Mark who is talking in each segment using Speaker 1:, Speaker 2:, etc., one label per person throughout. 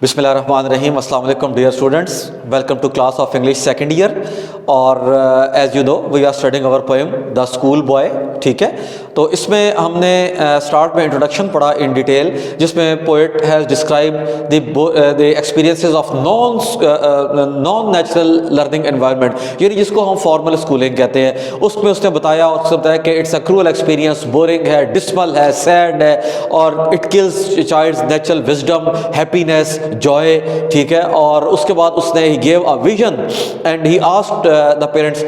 Speaker 1: بسم اللہ الرحمن الرحیم. السلام علیکم dear students, welcome to class of English second year. اور as you know we are studying our poem the school boy. ٹھیک ہے, تو اس میں ہم نے اسٹارٹ میں انٹروڈکشن پڑھا ان ڈیٹیل, جس میں poet has describe the experiences of non natural learning environment, یعنی جس کو ہم فارمل اسکولنگ کہتے ہیں. اس میں اس نے بتایا کہ it's a cruel experience, boring ہے, ڈسمل ہے, سیڈ ہے, اور it kills child's natural wisdom, happiness, joy. ٹھیک ہے, اور اس کے بعد اس نے he gave a vision and he asked the parents,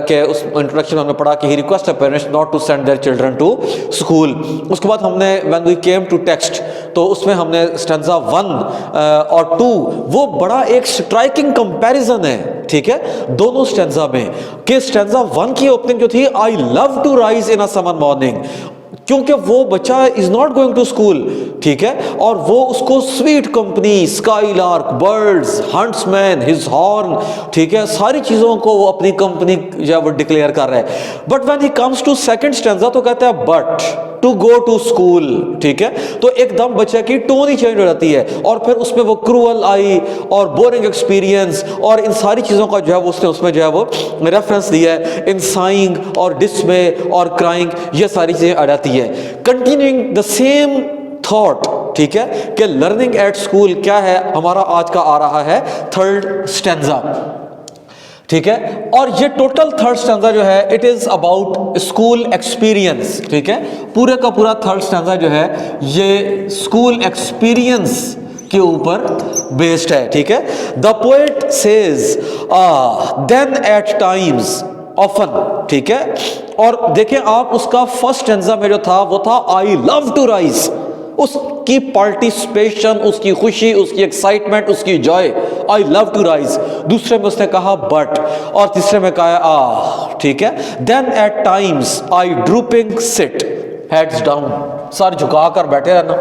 Speaker 1: کہ اس انٹروڈکشن ہم نے پڑھا کہ he request the parents not to send their children to school. اس کے بعد ہم نے when we came to text, تو اس میں ہم نے اسٹینزا 1 اور 2, وہ بڑا ایک اسٹرائکنگ کمپیریزن ہے. ٹھیک ہے, دونوں اسٹینزا میں, کہ اسٹینزا 1 کی اوپننگ جو تھی I love to rise in a summer morning, کیونکہ وہ بچہ is not going to school. ٹھیک ہے, اور وہ اس کو sweet company, skylark, birds, huntsman, his horn, ٹھیک ہے, ساری چیزوں کو وہ اپنی کمپنی جو ہے وہ ڈکلیئر کر رہا ہے. But when he comes to second stanza تو کہتا ہے but to go to school. ٹھیک ہے, تو ایک دم بچہ کی ٹون ہی چینج ہو جاتی ہے, اور پھر اس میں وہ کرول آئی اور بورنگ ایکسپیرینس اور ان ساری چیزوں کا جو ہے اس نے اس میں جو ہے وہ ریفرنس دیا ہے, ان سائنگ اور ڈسمے اور کرائنگ, یہ ساری چیزیں آ جاتی ہے. Continuing the same thought. ٹھیک ہے, کہ لرننگ ایٹ اسکول کیا ہے, ہمارا آج کا آ رہا ہے تھرڈ اسٹینزا. ٹھیک ہے, اور یہ ٹوٹل تھرڈ اسٹینزا جو ہے it is about school experience. ٹھیک ہے, پورے کا پورا تھرڈ اسٹینزا جو ہے یہ اسکول ایکسپیرینس کے اوپر بیسڈ ہے. ٹھیک ہے, the poet says then at times often. ٹھیک ہے, اور دیکھیں آپ اس کا فرسٹ اسٹینزا میں جو تھا وہ تھا آئی لو ٹو رائز, اس کی پارٹیسپیشن, اس کی خوشی, اس کی ایکسائٹمنٹ, اس کی joy, I love to rise. دوسرے میں اس نے کہا بٹ, اور تیسرے میں کہا ٹھیک ہے, دین ایٹ ٹائمز آئی ڈروپنگ سٹ, ہیڈز ڈاؤن, سر جھکا کر بیٹھے رہنا.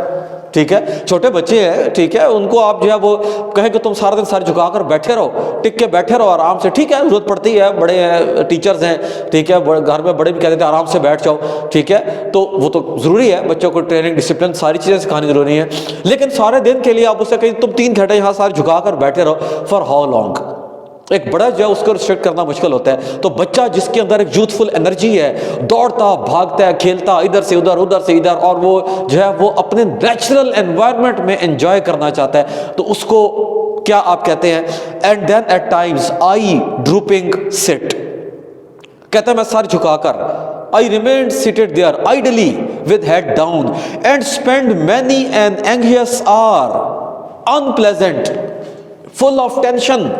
Speaker 1: ٹھیک ہے, چھوٹے بچے ہیں, ٹھیک ہے, ان کو آپ جو ہے وہ کہیں کہ تم سارا دن سر جھکا کر بیٹھے رہو, ٹک کے بیٹھے رہو آرام سے. ٹھیک ہے, ضرورت پڑتی ہے, بڑے ٹیچرز ہیں, ٹھیک ہے, گھر میں بڑے بھی کہتے ہیں آرام سے بیٹھ جاؤ. ٹھیک ہے, تو وہ تو ضروری ہے, بچوں کو ٹریننگ, ڈسپلن, ساری چیزیں سکھانی ضروری ہے. لیکن سارے دن کے لیے آپ اسے کہیں تم 3 گھنٹے یہاں سر جھکا کر بیٹھے رہو, فار ہاؤ لانگ, ایک بڑا جو ہے اس کو ریسٹرکٹ کرنا مشکل ہوتا ہے. تو بچہ جس کے اندر ایک یوتھفل انرجی ہے, دوڑتا بھاگتا ہے, کھیلتا ادھر سے ادھر, ادھر سے ادھر, اور وہ جو ہے وہ اپنے نیچرل انوائرمنٹ میں انجوائے کرنا چاہتا ہے, تو اس کو کیا آپ کہتے ہیں, and then at times I drooping sit, کہتا ہے میں سر جھکا کر, I remained seated there idly with head down and spent many an anxious hour, unpleasant, full of tension.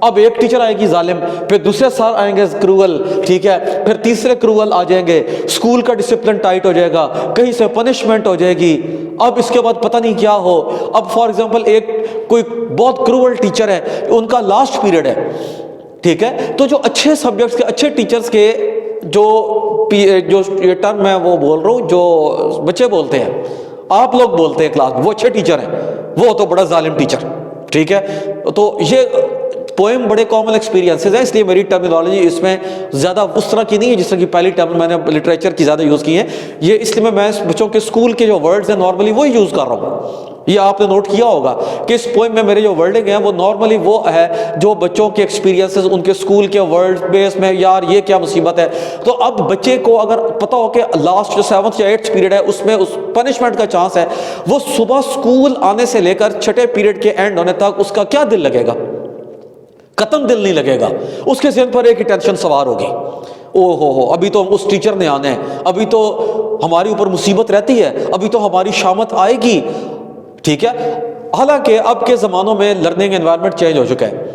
Speaker 1: اب ایک ٹیچر آئے گی ظالم, پھر دوسرے سر آئیں گے کرول, ٹھیک ہے, پھر تیسرے کرول آ جائیں گے, اسکول کا ڈسپلن ٹائٹ ہو جائے گا, کہیں سے پنشمنٹ ہو جائے گی, اب اس کے بعد پتہ نہیں کیا ہو. اب فار ایگزامپل ایک کوئی بہت کرول ٹیچر ہے, ان کا لاسٹ پیریڈ ہے, ٹھیک ہے, تو جو اچھے سبجیکٹس کے, اچھے ٹیچرز کے جو یہ ٹرم میں وہ بول رہا ہوں, جو بچے بولتے ہیں, آپ لوگ بولتے ہیں کلاس, وہ اچھے ٹیچر ہیں, وہ تو بڑا ظالم ٹیچر. ٹھیک ہے, تو یہ پوئم بڑے کامن ایکسپیرینسز ہیں, اس لیے میری ٹرمینالوجی اس میں زیادہ اس طرح کی نہیں ہے جس طرح کی پہلی ٹرم میں نے لٹریچر کی زیادہ یوز کی ہیں. یہ اس لیے میں بچوں کے اسکول کے جو ورڈز ہیں نارملی وہی یوز کر رہا ہوں. یہ آپ نے نوٹ کیا ہوگا کہ اس پوئم میں میرے جو ورڈنگ ہیں وہ نارملی وہ ہے جو بچوں کے ایکسپیرینسز, ان کے اسکول کے ورڈ بیس میں, یار یہ کیا مصیبت ہے. تو اب بچے کو اگر پتہ ہو کہ لاسٹ جو 7th یا 8th پیریڈ ہے اس میں اس پنشمنٹ کا چانس ہے, وہ صبح اسکول آنے سے لے کر چھٹے پیریڈ کے اینڈ ہونے تک اس کا کیا دل لگے گا, قطن دل نہیں لگے گا. اس کے ذہن پر ایک ہی ٹینشن سوار ہوگی, او ہو ابھی تو اس ٹیچر نے آنا ہے, ابھی تو ہماری اوپر مصیبت رہتی ہے, ابھی تو ہماری شامت آئے گی. ٹھیک ہے, حالانکہ اب کے زمانوں میں لرننگ انوائرمنٹ چینج ہو چکا ہے.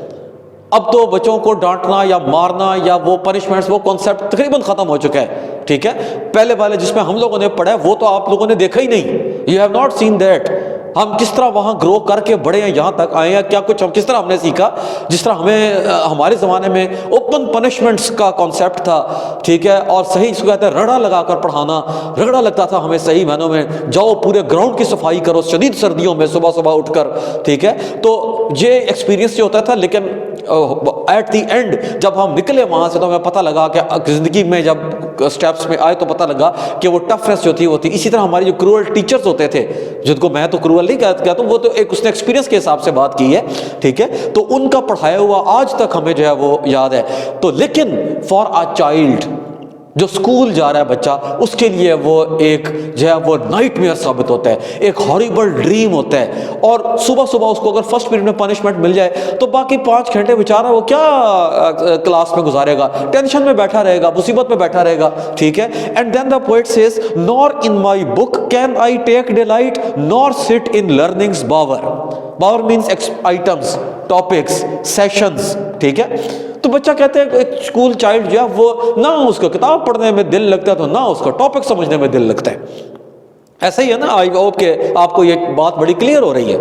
Speaker 1: اب تو بچوں کو ڈانٹنا یا مارنا یا وہ پنشمنٹس, وہ کانسیپٹ تقریباً ختم ہو چکا ہے. ٹھیک ہے, پہلے والے جس میں ہم لوگوں نے پڑھا ہے وہ تو آپ لوگوں نے دیکھا ہی نہیں, you have not seen that. ہم کس طرح وہاں گرو کر کے بڑے ہیں, یہاں تک آئے ہیں, کیا کچھ ہم کس طرح ہم نے سیکھا, جس طرح ہمیں ہمارے زمانے میں اوپن پنشمنٹس کا کانسیپٹ تھا. ٹھیک ہے, اور صحیح اس کو کہتے ہیں رگڑا لگا کر پڑھانا, رگڑا لگتا تھا ہمیں صحیح معنوں میں, جاؤ پورے گراؤنڈ کی صفائی کرو شدید سردیوں میں صبح صبح اٹھ کر. ٹھیک ہے, تو یہ ایکسپیرینس جو ہوتا تھا. لیکن ایٹ دی اینڈ جب ہم نکلے وہاں سے تو ہمیں پتہ لگا کہ زندگی میں جب اسٹیپس میں آئے تو پتہ لگا کہ وہ ٹفنس جو تھی وہ تھی. اسی طرح ہماری جو کرول ٹیچرز ہوتے تھے, جن کو میں تو کرول نہیں کہتا ہوں, وہ تو ایک اس نے ایکسپیرینس کے حساب سے بات کی ہے, ٹھیک ہے, تو ان کا پڑھایا ہوا آج تک ہمیں جو ہے وہ یاد ہے. تو لیکن فار اے چائلڈ جو اسکول جا رہا ہے بچہ, اس کے لیے وہ ایک جو ہے وہ نائٹ میئر ثابت ہوتا ہے, ایک ہاریبل ڈریم ہوتا ہے. اور صبح صبح اس کو اگر فرسٹ پیریڈ میں پنشمنٹ مل جائے تو باقی 5 گھنٹے بیچارہ وہ کیا کلاس میں گزارے گا, ٹینشن میں بیٹھا رہے گا, مصیبت میں بیٹھا رہے گا, ٹھیک ہے. And then the poet says nor in my book can I take delight nor sit in learnings Bawar. Bawar means items, topics, sessions, ٹھیک ہے. تو بچہ کہتے ہیں ایک اسکول چائلڈ جو ہے وہ نہ اس کا کتاب پڑھنے میں دل لگتا ہے تو نہ اس کا ٹاپک سمجھنے میں دل لگتا ہے. ایسا ہی ہے نا, آئی ہوپ کہ آپ کو یہ بات بڑی کلیئر ہو رہی ہے,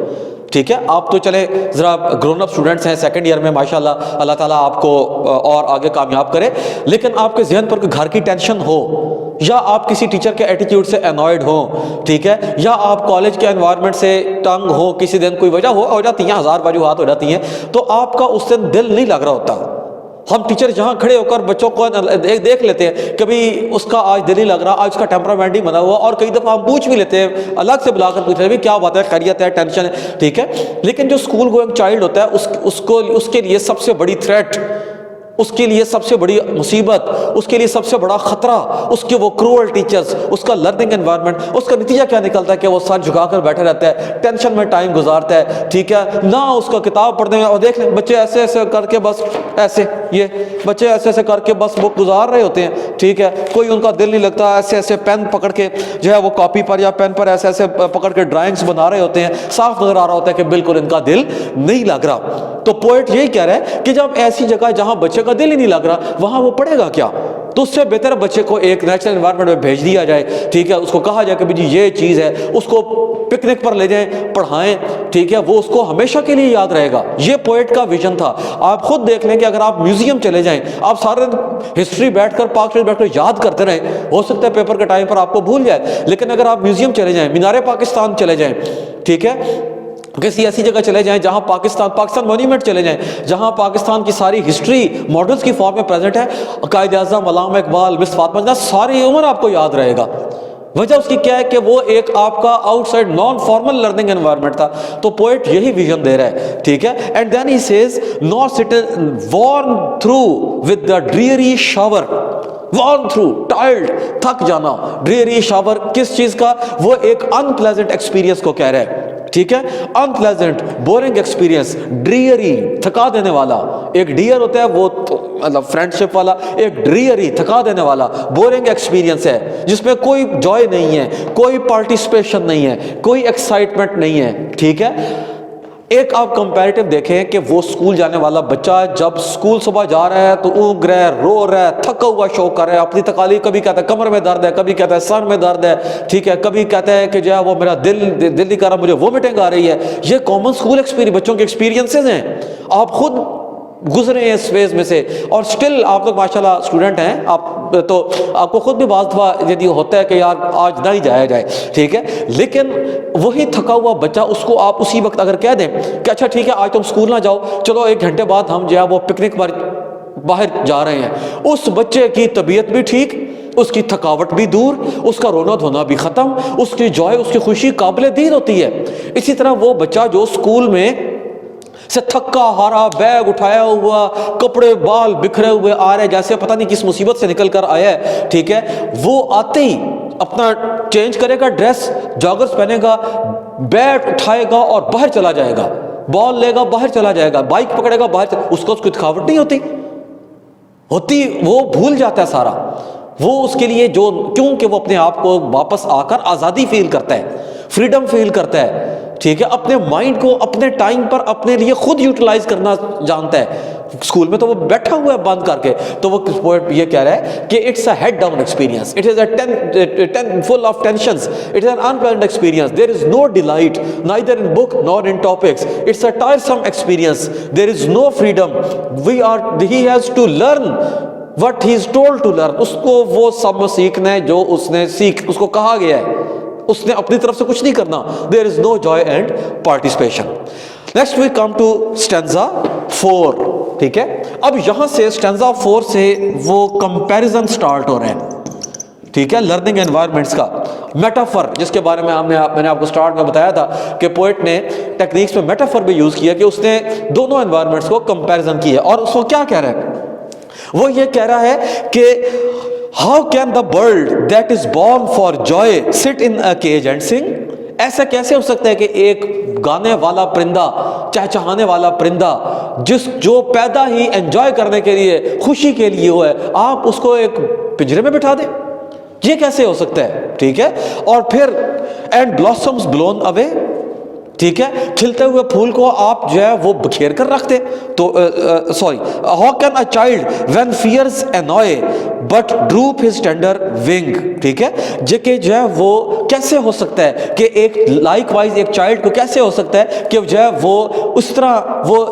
Speaker 1: ٹھیک ہے. آپ تو چلے ذرا گرون اپ اسٹوڈنٹس ہیں, سیکنڈ ایئر میں ماشاءاللہ اللہ تعالیٰ آپ کو اور آگے کامیاب کرے. لیکن آپ کے ذہن پر کوئی گھر کی ٹینشن ہو, یا آپ کسی ٹیچر کے ایٹیٹیوڈ سے انوائڈ ہوں, ٹھیک ہے, یا آپ کالج کے انوائرمنٹ سے تنگ ہو, کسی دن کوئی وجہ ہو جاتی ہیں, 1000 وجوہات ہو جاتی ہیں, تو آپ کا اس دن دل نہیں لگ رہا ہوتا. ہم ٹیچر جہاں کھڑے ہو کر بچوں کو دیکھ لیتے ہیں, کبھی اس کا آج دل نہیں لگ رہا, آج اس کا ٹیمپرامنٹ نہیں بنا ہوا, اور کئی دفعہ ہم پوچھ بھی لیتے ہیں, الگ سے بلا کر پوچھ رہے ہیں کیا بات ہے, خیریت ہے, ٹینشن ہے, ٹھیک ہے. لیکن جو اسکول گوئنگ چائلڈ ہوتا ہے اس کے لیے سب سے بڑی تھریٹ, اس کے لیے سب سے بڑی مصیبت, اس کے لیے سب سے بڑا خطرہ اس کے وہ کرول ٹیچرز, اس کا لرننگ انوائرمنٹ. اس کا نتیجہ کیا نکلتا ہے کہ وہ سر جھکا کر بیٹھے رہتا ہے, ٹینشن میں ٹائم گزارتا ہے, ٹھیک ہے, نہ اس کا کتاب پڑھنے میں. اور دیکھ لیں بچے ایسے ایسے کر کے بس ایسے, یہ بچے ایسے ایسے کر کے بس بک گزار رہے ہوتے ہیں, ٹھیک ہے, کوئی ان کا دل نہیں لگتا. ایسے ایسے پین پکڑ کے جو ہے وہ کاپی پر یا پین پر ایسے ایسے پکڑ کے ڈرائنگس بنا رہے ہوتے ہیں, صاف نظر آ رہا ہوتا ہے کہ بالکل ان کا دل نہیں لگ رہا. تو پوئٹ یہی کہہ رہا ہے کہ جب ایسی جگہ جہاں بچے کا دل ہی نہیں لگ رہا, وہاں وہ پڑھے گا کیا؟ تو اس سے بہتر بچے کو ایک نیچرل انوائرمنٹ میں بھیج دیا جائے, ٹھیک ہے, اس کو کہا جائے کہ جی یہ چیز ہے, اس کو پکنک پر لے جائیں, پڑھائیں, ٹھیک ہے, وہ اس کو ہمیشہ کے لیے یاد رہے گا. یہ پوئٹ کا ویژن تھا. آپ خود دیکھ لیں کہ اگر آپ میوزیم چلے جائیں, آپ سارے دن ہسٹری بیٹھ کر پاک بیٹھ کر یاد کرتے رہیں, ہو سکتا ہے پیپر کے ٹائم پر آپ کو بھول جائے, لیکن اگر آپ میوزیم چلے جائیں, مینار پاکستان چلے جائیں, ٹھیک ہے, کسی ایسی جگہ چلے جائیں جہاں پاکستان مونیومنٹ چلے جائیں جہاں پاکستان کی ساری ہسٹری ماڈلز کی فارم میں پریزنٹ ہے, قائد اعظم, علامہ اقبال, مس فاطمہ جناح, ساری عمر آپ کو یاد رہے گا. وجہ اس کی کیا ہے کہ وہ ایک آپ کا out side non formal learning environment تھا. تو پوئٹ یہی ویژن دے رہا ہے, ٹھیک ہے. And then he says nor sit worn through with the dreary shower, worn through, tired, تھک جانا, ڈریری شاور کس چیز کا, وہ ایک ان پلیزنٹ ایکسپیرینس کو کہہ رہا ہے, ٹھیک ہے, ان پلیزنٹ, بورنگ ایکسپیرینس, ڈریری, تھکا دینے والا. ایک ڈیئر ہوتا ہے وہ مطلب فرینڈ شپ والا, ایک ڈریری, تھکا دینے والا, بورنگ ایکسپیرینس ہے جس میں کوئی جوائے نہیں ہے, کوئی پارٹیسپیشن نہیں ہے, کوئی ایکسائٹمنٹ نہیں ہے, ٹھیک ہے. ایک آپ کمپیریٹیو دیکھیں کہ وہ اسکول جانے والا بچہ جب اسکول صبح جا رہا ہے تو اونگ رہا ہے, رو رہا ہے, تھکا ہوا شو کر رہا ہے, اپنی تکالیف, کبھی کہتا ہے کمر میں درد ہے, کبھی کہتا ہے سر میں درد ہے, ٹھیک ہے, کبھی کہتا ہے کہ جو ہے وہ میرا دل نہیں کر رہا, مجھے وومٹنگ آ رہی ہے. یہ کامن اسکول ایکسپیرینس, بچوں کے ایکسپیرینسز ہیں, آپ خود گزرے ہیں اس فیز میں سے, اور سٹل آپ لوگ ماشاءاللہ اسٹوڈنٹ ہیں, آپ تو آپ کو خود بھی بعض دفعہ یہ ہوتا ہے کہ یار آج نہ ہی جایا جائے, ٹھیک ہے. لیکن وہی تھکا ہوا بچہ, اس کو آپ اسی وقت اگر کہہ دیں کہ اچھا ٹھیک ہے آج تم اسکول نہ جاؤ, چلو 1 گھنٹے بعد ہم جو ہے وہ پکنک پر باہر جا رہے ہیں, اس بچے کی طبیعت بھی ٹھیک, اس کی تھکاوٹ بھی دور, اس کا رونا دھونا بھی ختم, اس کی جوائے, اس کی خوشی قابل دید ہوتی ہے. اسی طرح وہ بچہ جو اسکول میں سے تھکا ہارا, بیگ اٹھایا ہوا, کپڑے بال بکھرے ہوئے آ رہے, جیسے پتہ نہیں کس مصیبت سے نکل کر آیا ہے, ٹھیک ہے, وہ آتے ہی اپنا چینج کرے گا, ڈریس جاگرز پہنے گا, بیٹ اٹھائے گا اور باہر چلا جائے گا, بال لے گا باہر چلا جائے گا, بائک پکڑے گا باہر اس کو تھکاوٹ نہیں ہوتی, وہ بھول جاتا ہے سارا. وہ اس کے لیے جو, کیونکہ وہ اپنے آپ کو واپس آ کر آزادی فیل کرتا ہے, فریڈم فیل کرتا ہے, ٹھیک ہے, اپنے مائنڈ کو اپنے ٹائم پر اپنے لیے خود یوٹیلائز کرنا جانتا ہے. اسکول میں تو وہ بیٹھا ہوا ہے بند کر کے, تو وہ یہ کہہ رہا ہے کہ it's a head down experience, it is a full of tensions, it is an unpleasant experience, there is no delight neither in book nor in topics, it's a tiresome experience, there is no freedom, he has to learn what he is told to learn. اس کو وہ سب سیکھنا ہے جو اس نے اس کو کہا گیا ہے, اس نے اپنی طرف سے کچھ نہیں کرنا. there is no joy and participation. Next we come to stanza 4, ٹھیک ہے. اب یہاں سے اسٹینزا 4 سے وہ کمپیریزن سٹارٹ ہو رہے ہیں, ٹھیک ہے, لرننگ انوائرمنٹس کا. میٹافر جس کے بارے میں میں نے آپ کو سٹارٹ میں بتایا تھا کہ پوئٹ نے ٹیکنیکس میں میٹافر بھی یوز کیا کہ اس نے دونوں انوائرمنٹس کو کمپیریزن کیا. اور اس کو کیا کہہ رہا ہے, وہ یہ کہہ رہا ہے کہ how can the bird that is born for joy سٹ ان اے کیج اینڈ سنگ. ایسا کیسے ہو سکتا ہے کہ ایک گانے والا پرندہ, چہچہانے والا پرندہ جو پیدا ہی انجوائے کرنے کے لیے, خوشی کے لیے ہوا ہے, آپ اس کو ایک پنجرے میں بٹھا دیں؟ یہ کیسے ہو سکتا ہے, ٹھیک ہے. اور پھر اینڈ بلاسمز بلون اوے, ٹھیک ہے, کھلتے ہوئے پھول کو آپ جو ہے وہ بکھیر کر رکھتے. تو sorry, how can a child when fears annoy but droop his tender wing, ٹھیک ہے, کہ جو ہے وہ کیسے ہو سکتا ہے کہ ایک لائک وائز ایک چائلڈ کو کیسے ہو سکتا ہے کہ جو ہے وہ اس طرح وہ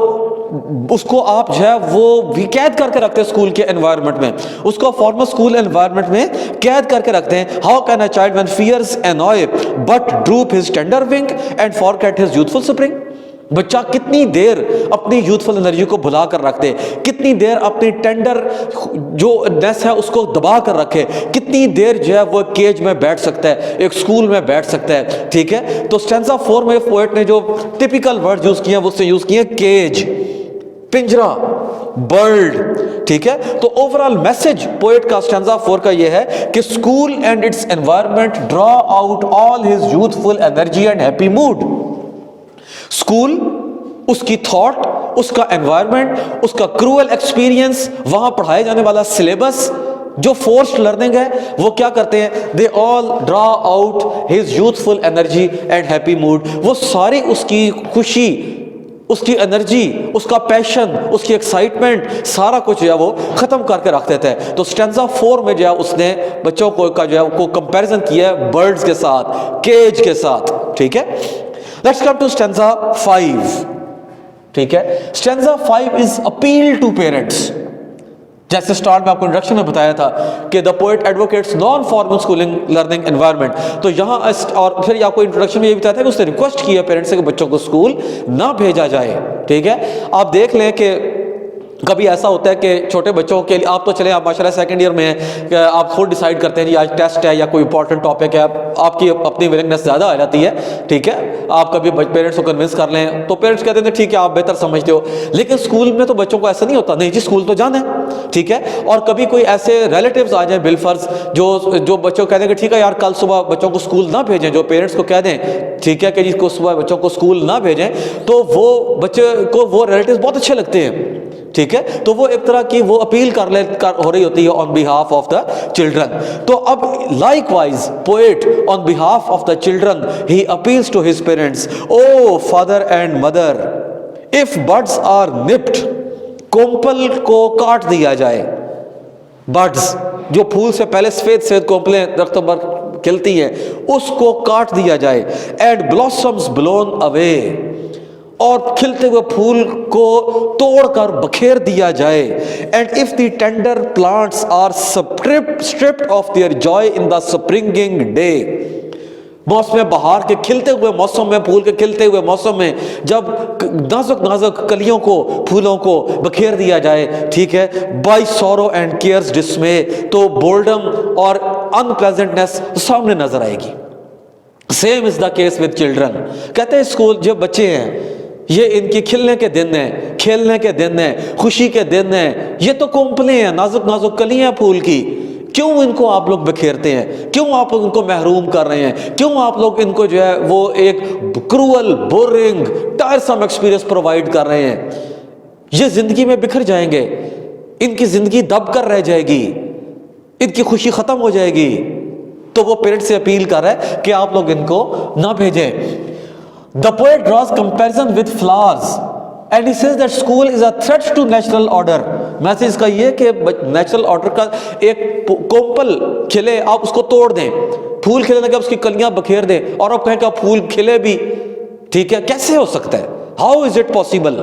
Speaker 1: اس کو آپ جو ہے وہ بھی قید کر کے رکھتے ہیں اسکول کے انوائرمنٹ میں, اس کو فارمل اسکول انوائرمنٹ میں قید کر کے رکھتے ہیں. How can a child when fears annoy but droop his tender wing and forget his youthful spring. بچہ کتنی دیر اپنی یوتھفل انرجی کو بھلا کر رکھتے, کتنی دیر اپنی ٹینڈر جو نیس ہے اس کو دبا کر رکھے, کتنی دیر جو ہے وہ کیج میں بیٹھ سکتا ہے, ایک اسکول میں بیٹھ سکتا ہے, ٹھیک ہے. تو اسٹینزا 4 میں پوئٹ نے جو ٹپیکل ورڈ یوز کیے ہیں وہ سے یوز کیے کیج, پنجرا, برڈ, ٹھیک ہے. تو اوورآل میسج پوئٹ کا اسٹینزا 4 کا یہ ہے کہ school and its environment draw out all his youthful energy and happy mood. School, اس کی تھاٹ, اس کا انوائرمنٹ, اس کا کروئل ایکسپیرینس, وہاں پڑھائے جانے والا سلیبس جو فورسڈ لرننگ ہے, وہ کیا کرتے ہیں, they all draw out his youthful energy and happy mood. وہ ساری اس کی خوشی, اس کی انرجی, اس کا پیشن, اس کی ایکسائٹمنٹ, سارا کچھ جو ہے وہ ختم کر کے رکھ دیتے ہیں. تو اسٹینزا 4 میں جو ہے اس نے بچوں کو کا جو ہے کو کمپیریزن کیا ہے برڈز کے ساتھ, کیج کے ساتھ, ٹھیک ہے. Let's come to stanza 5, ٹھیک ہے. stanza 5 is appeal to parents. جیسے سٹارٹ میں آپ کو انٹروڈکشن میں بتایا تھا کہ the poet advocates non formal schooling learning environment. تو یہاں اور پھر آپ کو انٹروڈکشن میں یہ بتایا تھا کہ اس نے ریکویسٹ کیا پیرنٹس سے کہ بچوں کو اسکول نہ بھیجا جائے, ٹھیک ہے. آپ دیکھ لیں کہ کبھی ایسا ہوتا ہے کہ چھوٹے بچوں کے لیے, آپ تو چلیں آپ ماشاءاللہ سیکنڈ ایئر میں ہیں کہ آپ خود ڈیسائیڈ کرتے ہیں جی آج ٹیسٹ ہے یا کوئی امپورٹنٹ ٹاپک ہے, آپ کی اپنی ولنگنس زیادہ آ جاتی ہے, ٹھیک ہے. آپ کبھی پیرنٹس کو کنونس کر لیں تو پیرنٹس کہتے ہیں ٹھیک ہے آپ بہتر سمجھتے ہو, لیکن اسکول میں تو بچوں کو ایسا نہیں ہوتا, نہیں جی اسکول تو جانا ہے, ٹھیک ہے. اور کبھی کوئی ایسے ریلیٹیوز آ جائیں بالفرض جو بچوں کو کہتے ہیں کہ ٹھیک ہے یار کل صبح بچوں کو اسکول نہ بھیجیں, جو پیرنٹس کو کہہ دیں ٹھیک ہے کہ جس کو صبح بچوں کو اسکول نہ بھیجیں, تو وہ بچے کو وہ ریلیٹیوز بہت اچھے لگتے ہیں, ٹھیک ہے. تو وہ ایک طرح کی وہ اپیل ہو رہی ہوتی ہے on behalf of the children. تو اب likewise poet on behalf of the children he appeals to his parents, O father and mother, if birds are nipped, کومپل کو کاٹ دیا جائے, برڈز جو پھول سے پہلے سفید کومپلیں درختوں پر کھلتی ہیں اس کو کاٹ دیا جائے, اینڈ بلاسمز بلون اوے, اور کھلتے ہوئے پھول کو توڑ کر بکھیر دیا جائے, and if the tender plants are stripped of their joy in the springing day. موسم بہار کے کھلتے ہوئے موسم میں, پھول کے کھلتے ہوئے موسم میں جب نازک نازک کلیوں کو, پھولوں کو بکھیر دیا جائے, ٹھیک ہے, بائی سورو اینڈ کیئرز ڈسمے, تو بولڈم اور انپلیزنٹنس سامنے نظر آئے گی. Same is the case with children. کہتے ہیں اسکول جب بچے ہیں یہ ان کی کھلنے کے دن ہیں, کھیلنے کے دن ہیں, خوشی کے دن ہیں, یہ تو کومپلیں ہیں, نازک نازک کلیاں پھول کی, کیوں ان کو آپ لوگ بکھیرتے ہیں, کیوں آپ ان کو محروم کر رہے ہیں, کیوں آپ لوگ ان کو جو ہے وہ ایک کروئل, بورنگ, ٹائرسم ایکسپیرینس پرووائڈ کر رہے ہیں. یہ زندگی میں بکھر جائیں گے, ان کی زندگی دب کر رہ جائے گی, ان کی خوشی ختم ہو جائے گی. تو وہ پیرنٹ سے اپیل کر رہا ہے کہ آپ لوگ ان کو نہ بھیجیں. The poet draws comparison with flowers and he says that school is a threat to natural order. Message اس کا یہ کہ نیچرل آرڈر کا ایک کومپل کھلے آپ اس کو توڑ دیں, پھول کھلنے لگے اس کی کلیاں بکھیر دیں, اور آپ کہیں کہ پھول کھلے بھی, ٹھیک ہے, کیسے ہو سکتا ہے, ہاؤ از اٹ پاسبل,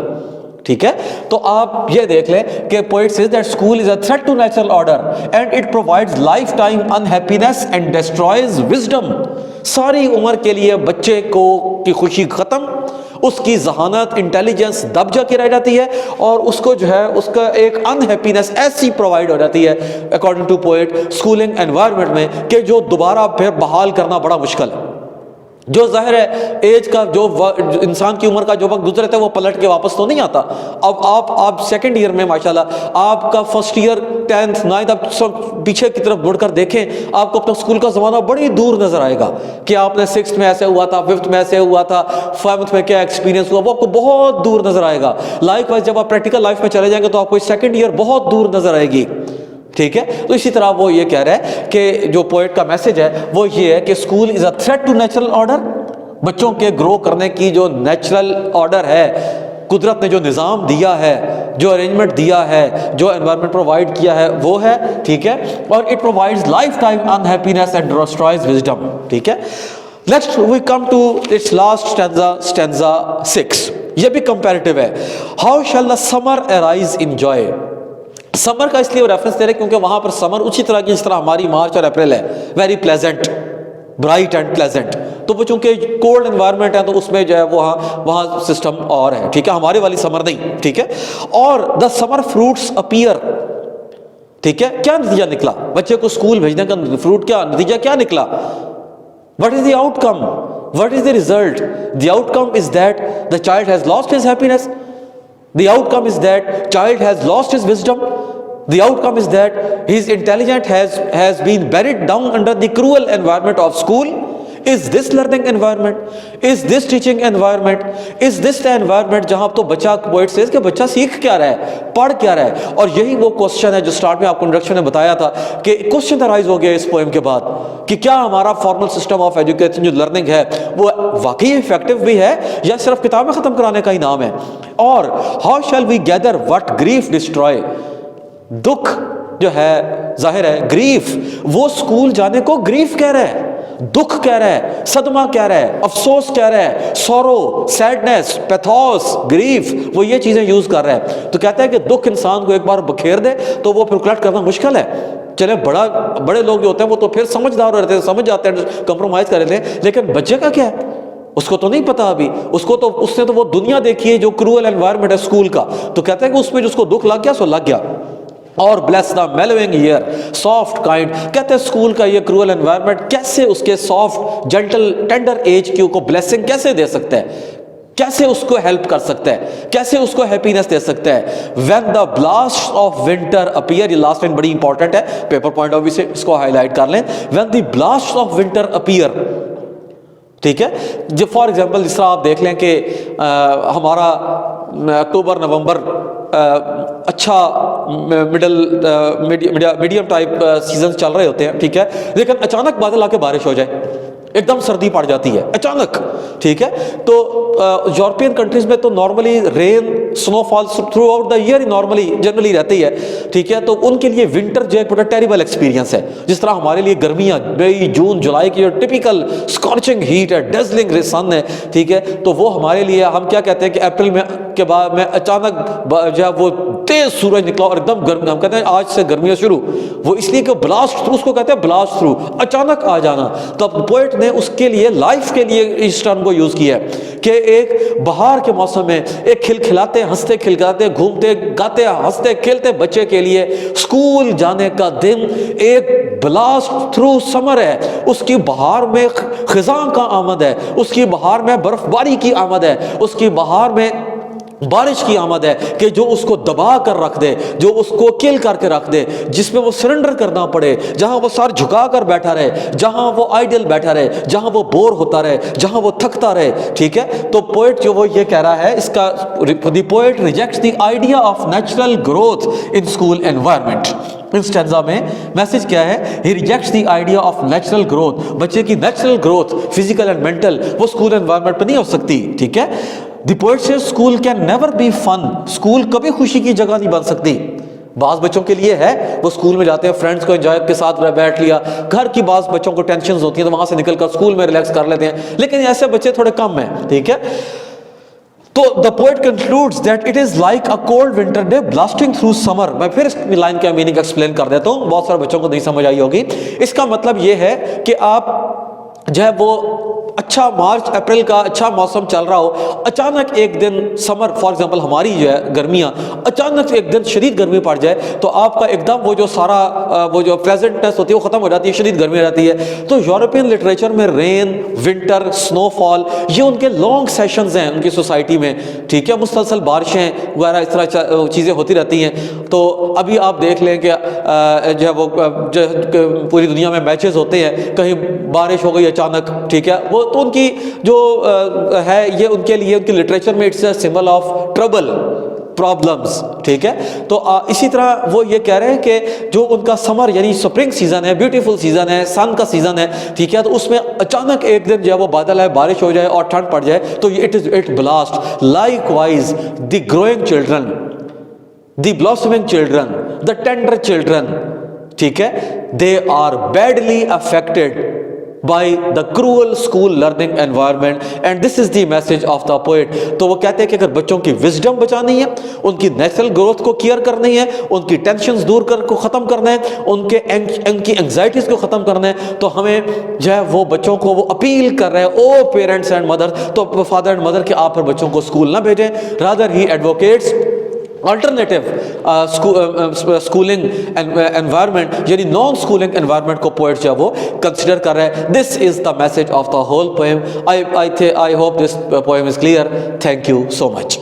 Speaker 1: ٹھیک ہے. تو آپ یہ دیکھ لیں کہ poet says that school is a threat to natural order and it provides lifetime unhappiness and destroys wisdom. ساری عمر کے لیے بچے کو کی خوشی ختم, اس کی ذہانت انٹیلیجنس دب جا کے رہ جاتی ہے اور اس کو جو ہے اس کا ایک انہیپینس ایسی پرووائڈ ہو جاتی ہے according to poet schooling environment میں کہ جو دوبارہ پھر بحال کرنا بڑا مشکل ہے. جو ظاہر ہے ایج کا جو انسان کی عمر کا جو وقت گزرے تھے وہ پلٹ کے واپس تو نہیں آتا. اب آپ سیکنڈ ایئر میں ماشاءاللہ آپ کا فرسٹ ایئر 10th 9th آپ سب پیچھے کی طرف مڑ کر دیکھیں آپ کو اپنا اسکول کا زمانہ بڑی دور نظر آئے گا کہ آپ نے 6th میں ایسے ہوا تھا, 5th میں ایسے ہوا تھا, 7th میں کیا ایکسپیرینس ہوا, وہ آپ کو بہت دور نظر آئے گا. لائک وائز جب آپ پریکٹیکل لائف میں چلے جائیں گے تو آپ کو سیکنڈ ایئر بہت دور نظر آئے گی. ٹھیک ہے, تو اسی طرح وہ یہ کہہ رہا ہے کہ جو پوئٹ کا میسج ہے وہ یہ ہے کہ school is a threat to natural order. بچوں کے گرو کرنے کی جو نیچرل آرڈر ہے, قدرت نے جو نظام دیا ہے, جو ارینجمنٹ دیا ہے, جو انوائرمنٹ پرووائڈ کیا ہے وہ ہے. ٹھیک ہے, اور it provides life time unhappiness and destroys wisdom. ٹھیک ہے, next we come to its last stanza 6. یہ بھی کمپیریٹیو ہے. How shall the summer arise in joy. Summer کا اس لیے ریفرنس دے رہے کیونکہ وہاں پر سمر اسی طرح کی جس طرح ہماری مارچ اور اپریل ہے, very pleasant, bright and pleasant. تو وہ چونکہ کولڈ انوائرمنٹ ہے تو اس میں جو ہے وہاں سسٹم اور ہے. ٹھیک ہے, ہمارے والی سمر نہیں. ٹھیک ہے, اور دا سمر فروٹس اپیئر. ٹھیک ہے, کیا نتیجہ نکلا بچے کو اسکول بھیجنے کا فروٹ کیا نتیجہ کیا نکلا؟ What is the out come, what is the result? The out come is that the child has lost his happiness. The outcome is that child has lost his wisdom. The outcome is that his intelligence has been buried down under the cruel environment of school. Is this learning environment? Is this teaching environment? Is this the environment جہاں تو بچہ poet says کہ بچہ سیکھ کیا رہا ہے, پڑھ کیا رہا ہے؟ اور یہی وہ کوسچن ہے جو سٹارٹ میں آپ کو انٹروڈکشن میں بتایا تھا کہ کوسچن ارائز ہو گیا اس پوئم کے بعد کہ کیا ہمارا فارمل سسٹم آف ایجوکیشن جو لرننگ ہے وہ واقعی افیکٹو بھی ہے یا صرف کتابیں ختم کرانے کا ہی نام ہے؟ اور how shall we gather what grief destroy. دکھ جو ہے ظاہر ہے گریف, وہ اسکول جانے کو گریف کہہ رہا ہے, دکھ کہہ رہا ہے, صدمہ کہہ رہا ہے, افسوس کہہ رہا ہے, سورو, سیڈنس, پیتھوس, گریف, وہ یہ چیزیں یوز کر رہا ہے. تو کہتا ہے کہ دکھ انسان کو ایک بار بکھیر دے تو وہ پھر کلیکٹ کرنا مشکل ہے. چلے بڑے لوگ جو ہوتے ہیں وہ تو پھر سمجھدار ہو رہتے ہیں, سمجھ جاتے ہیں, کمپرومائز کر رہتے ہیں, لیکن بچے کا کیا ہے؟ اس کو تو نہیں پتا ابھی, اس نے تو وہ دنیا دیکھی ہے جو کروئل انوائرمنٹ ہے اسکول کا. تو کہتا ہے کہ اس میں جو اس کو دکھ لگ گیا سو لگ گیا. اور بلیس دا میلوئنگ ایئر سافٹ کائنڈ, کہتے ہیں اسکول کا یہ کروئل انوائرمنٹ کیسے اس کے سافٹ جنٹل ٹینڈر ایج کی کو بلیسنگ کیسے دے سکتا ہے, کیسے اس کو ہیلپ کر سکتا ہے, کیسے اس کو ہیپینس دے سکتا ہے. When the blast of winter appear, یہ لاسٹ لائن بڑی انپورٹنٹ ہے, پیپر پوائنٹ آف ویو سے اس کو ہائی لائٹ کر لیں. When the blast of winter appear. ٹھیک ہے, جو فار ایگزامپل جس طرح آپ دیکھ لیں کہ ہمارا اکتوبر نومبر اچھا میڈیم ٹائپ سیزن چل رہے ہوتے ہیں. ٹھیک ہے, لیکن اچانک بادل آ کے بارش ہو جائے, ایک دم سردی پڑ جاتی ہے اچانک. ٹھیک ہے, تو یورپین کنٹریز میں تو normally rain snow fall throughout the year normally generally رہتی ہے. ٹھیک ہے, تو ان کے لیے ونٹر جو ہے بڑا ٹیریبل ایکسپیرینس ہے. جس طرح ہمارے لیے گرمیاں مئی جون جولائی کی جو ٹپیکل اسکارچنگ ہیٹ ہے, ڈیزلنگ سن ہے, ٹھیک ہے, تو وہ ہمارے لیے ہم کیا کہتے ہیں کہ اپریل میں کے بعد میں اچانک جو ہے وہ تیز سورج نکلا اور ایک دم گرمی, ہم کہتے ہیں آج سے گرمیاں شروع, وہ اس لیے کہ بلاسٹ تھرو, اس کو کہتے ہیں بلاسٹ تھرو, اچانک آ جانا. تو پوئٹ نے اس کے لیے لائف کے لیے اس ٹرم کو یوز کیا ہے کہ ایک بہار کے موسم میں ایک کھلکھلاتے ہنستے کھلکھلاتے گھومتے گاتے ہنستے کھیلتے بچے کے لیے اسکول جانے کا دن ایک بلاسٹ تھرو سمر ہے. اس کی بہار میں خزاں کا آمد ہے, اس کی بہار میں برف باری کی آمد ہے, اس کی بہار میں بارش کی آمد ہے کہ جو اس کو دبا کر رکھ دے, جو اس کو کل کر کے رکھ دے, جس میں وہ سرنڈر کرنا پڑے, جہاں وہ سر جھکا کر بیٹھا رہے, جہاں وہ آئیڈل بیٹھا رہے, جہاں وہ بور ہوتا رہے, جہاں وہ تھکتا رہے. ٹھیک ہے, تو پوئٹ جو وہ یہ کہہ رہا ہے, اس کا the poet rejects the idea of natural growth in school environment. اس اسٹینزا میں میسج کیا ہے؟ He rejects the idea of natural growth. بچے کی natural growth physical and mental وہ اسکول انوائرمنٹ پہ نہیں ہو سکتی. ٹھیک ہے, دی پوئٹ سے school can never be fun, school کبھی خوشی کی جگہ نہیں بن سکتی. بعض بچوں کے لیے ہے, وہ اسکول میں جاتے ہیں فرینڈس کو انجوائے کے ساتھ بیٹھ لیا, گھر کی بعض بچوں کو ٹینشنز ہوتی ہیں تو وہاں سے نکل کر اسکول میں ریلیکس کر لیتے ہیں, لیکن ایسے بچے تھوڑے کم ہیں. ٹھیک ہے, تو the poet concludes that it is like a cold winter day blasting through summer. میں پھر اس لائن کا میننگ ایکسپلین کر دیتا ہوں, بہت سارے بچوں کو نہیں سمجھ آئی ہوگی. اس کا مطلب یہ ہے کہ آپ جو ہے وہ اچھا مارچ اپریل کا اچھا موسم چل رہا ہو, اچانک ایک دن سمر فار ایگزامپل ہماری جو ہے گرمیاں, اچانک ایک دن شدید گرمی پڑ جائے تو آپ کا ایک دم وہ جو سارا وہ جو پلیزنٹنس ہوتی ہے وہ ختم ہو جاتی ہے, شدید گرمی ہو جاتی ہے. تو یورپین لٹریچر میں رین, ونٹر, سنو فال یہ ان کے لانگ سیشنز ہیں ان کی سوسائٹی میں, ٹھیک ہے, مسلسل بارشیں وغیرہ اس طرح چیزیں ہوتی رہتی ہیں. تو ابھی آپ دیکھ لیں کہ جو ہے وہ پوری دنیا میں میچز ہوتے ہیں, کہیں بارش ہو گئی اچانک, ٹھیک ہے, وہ تو ان کی جو ہے یہ ان کے لیے ان کی لٹریچر میں it's a symbol of trouble, problems, ٹھیک ہے. تو اسی طرح وہ یہ کہہ رہے ہیں کہ جو ان کا سمر یعنی سپرنگ سیزن ہے, بیوٹیفل سیزن ہے, سن کا سیزن ہے, ٹھیک ہے, تو اس میں اچانک ایک دن جو ہے وہ بادل ہے, بارش ہو جائے اور ٹھنڈ پڑ جائے تو it blast. Likewise the growing children, the blossoming children, the tender children, ٹھیک ہے, they are badly affected by the cruel school learning environment and this is the message of the poet. تو وہ کہتے ہیں کہ اگر بچوں کی وزڈم بچانی ہے, ان کی نیچرل گروتھ کو کیئر کرنی ہے, ان کی ٹینشنز دور کو ختم کرنا ہے, ان کی انگزائٹیز کو ختم کرنا ہے, تو ہمیں جو ہے وہ بچوں کو وہ اپیل کر رہے ہیں, او پیرنٹس اینڈ مدر, تو فادر اینڈ مدر کہ آپ پر بچوں کو اسکول نہ بھیجیں, rather he advocates alternative schooling environment یعنی نان اسکولنگ انوائرمنٹ کو پوئٹ جو ہے وہ کنسیڈر کر رہا ہے. This is the message of the whole poem. I hope this poem is clear. Thank you so much.